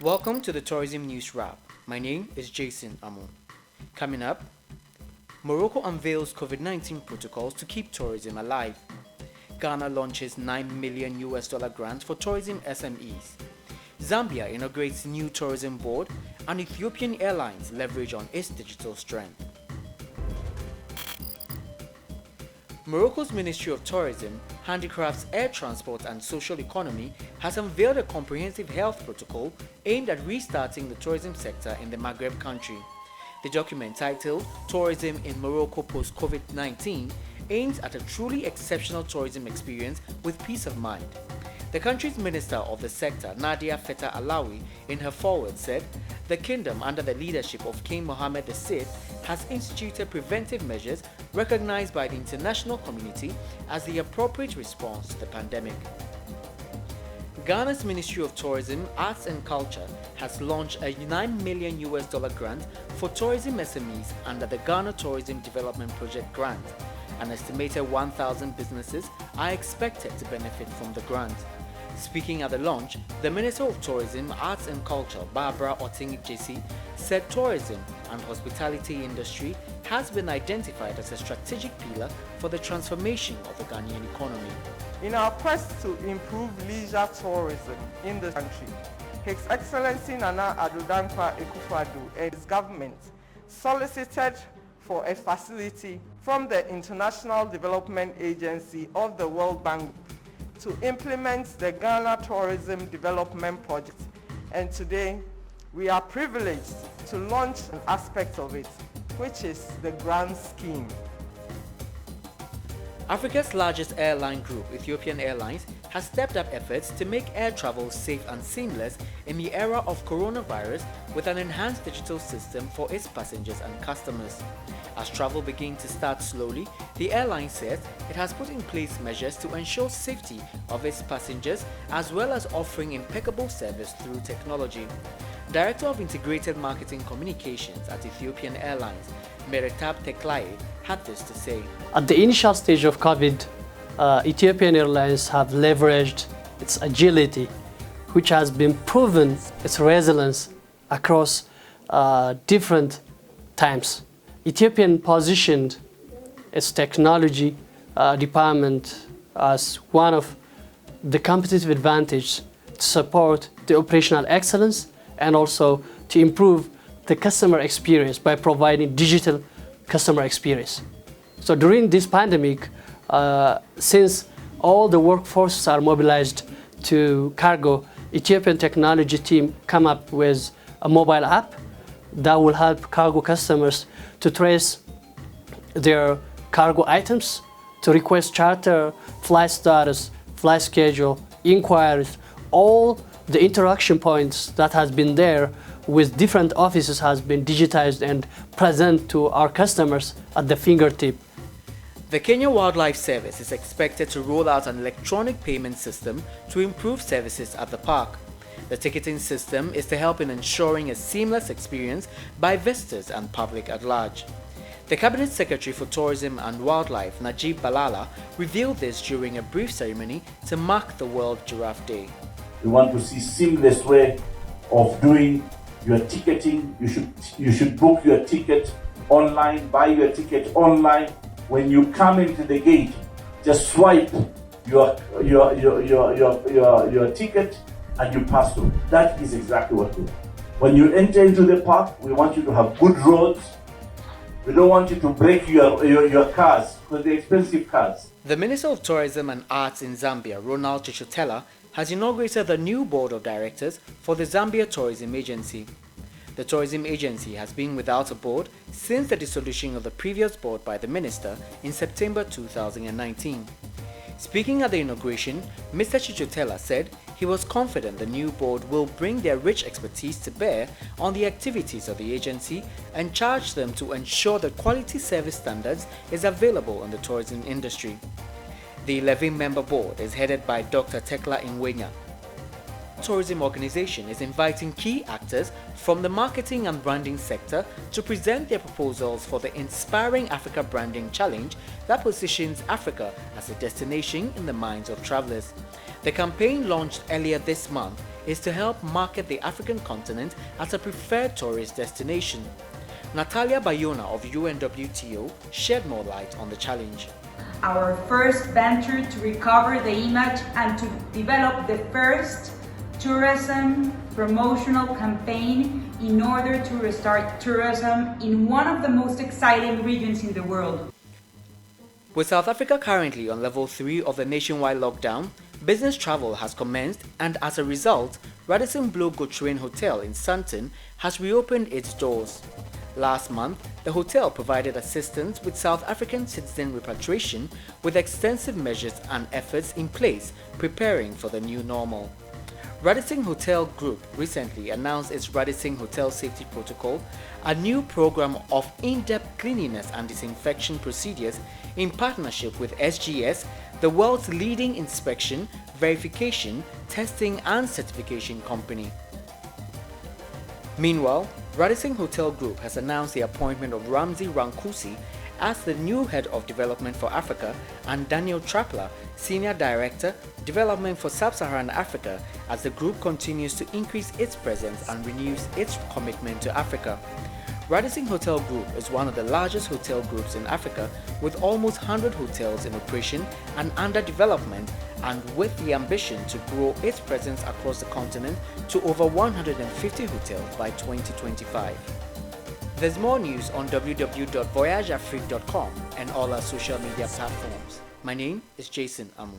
Welcome to the Tourism News Wrap. My name is Jason Amo. Coming up, Morocco unveils COVID-19 protocols to keep tourism alive. Ghana launches $9 million grant for tourism SMEs. Zambia inaugurates new tourism board, and Ethiopian Airlines leverage on its digital strength. Morocco's Ministry of Tourism, Handicrafts, Air Transport and Social Economy has unveiled a comprehensive health protocol aimed at restarting the tourism sector in the Maghreb country. The document, titled Tourism in Morocco Post-COVID-19, aims at a truly exceptional tourism experience with peace of mind. The country's Minister of the Sector, Nadia Feta Alawi, in her foreword said, "The kingdom, under the leadership of King Mohammed VI, has instituted preventive measures recognized by the international community as the appropriate response to the pandemic." Ghana's Ministry of Tourism, Arts and Culture has launched a $9 million grant for tourism SMEs under the Ghana Tourism Development Project grant. An estimated 1,000 businesses are expected to benefit from the grant. Speaking at the launch, the Minister of Tourism, Arts and Culture, Barbara Oting-Jesi, said tourism and hospitality industry has been identified as a strategic pillar for the transformation of the Ghanaian economy. In our quest to improve leisure tourism in the country, His Excellency Nana Addo Dankwa Akufo-Addo and his government solicited for a facility from the International Development Agency of the World Bank to implement the Ghana Tourism Development Project, and today we are privileged to launch an aspect of it, which is the grant scheme. Africa's largest airline group, Ethiopian Airlines, has stepped up efforts to make air travel safe and seamless in the era of coronavirus with an enhanced digital system for its passengers and customers. As travel begins to start slowly, the airline says it has put in place measures to ensure safety of its passengers as well as offering impeccable service through technology. Director of Integrated Marketing Communications at Ethiopian Airlines, Meretab Teklaye, had this to say. At the initial stage of COVID, Ethiopian Airlines have leveraged its agility, which has been proven its resilience across different times. Ethiopian positioned its technology department as one of the competitive advantage to support the operational excellence and also to improve the customer experience by providing digital customer experience. So during this pandemic, since all the workforces are mobilized to cargo, Ethiopian technology team come up with a mobile app that will help cargo customers to trace their cargo items, to request charter, flight status, flight schedule, inquiries. All the interaction points that has been there with different offices has been digitized and present to our customers at the fingertip. The Kenya Wildlife Service is expected to roll out an electronic payment system to improve services at the park. The ticketing system is to help in ensuring a seamless experience by visitors and public at large. The Cabinet Secretary for Tourism and Wildlife, Najib Balala, revealed this during a brief ceremony to mark the World Giraffe Day. We want to see seamless way of doing your ticketing. You should book your ticket online, buy your ticket online. When you come into the gate, just swipe your ticket and you pass through. That is exactly what we do. When you enter into the park, we want you to have good roads. We don't want you to break your cars because they're expensive cars. The Minister of Tourism and Arts in Zambia, Ronald Chichotela, has inaugurated the new board of directors for the Zambia Tourism Agency. The tourism agency has been without a board since the dissolution of the previous board by the minister in September 2019. Speaking at the inauguration, Mr. Chichotela said he was confident the new board will bring their rich expertise to bear on the activities of the agency and charged them to ensure that quality service standards is available in the tourism industry. The 11-member board is headed by Dr. Tekla Inwenya. Tourism organization is inviting key actors from the marketing and branding sector to present their proposals for the Inspiring Africa Branding Challenge that positions Africa as a destination in the minds of travelers. The campaign launched earlier this month is to help market the African continent as a preferred tourist destination. Natalia Bayona of UNWTO shed more light on the challenge. Our first venture to recover the image and to develop the first tourism promotional campaign in order to restart tourism in one of the most exciting regions in the world. With South Africa currently on level 3 of the nationwide lockdown, business travel has commenced, and as a result, Radisson Blue Gautrain Hotel in Sandton has reopened its doors. Last month, the hotel provided assistance with South African citizen repatriation with extensive measures and efforts in place preparing for the new normal. Radisson Hotel Group recently announced its Radisson Hotel Safety Protocol, a new program of in-depth cleanliness and disinfection procedures in partnership with SGS, the world's leading inspection, verification, testing and certification company. Meanwhile, Radisson Hotel Group has announced the appointment of Ramsey Rankusi as the new Head of Development for Africa and Daniel Trapler, Senior Director, Development for Sub-Saharan Africa, as the group continues to increase its presence and renews its commitment to Africa. Radisson Hotel Group is one of the largest hotel groups in Africa, with almost 100 hotels in operation and under development, and with the ambition to grow its presence across the continent to over 150 hotels by 2025. There's more news on www.voyageafrique.com and all our social media platforms. My name is Jason Amu.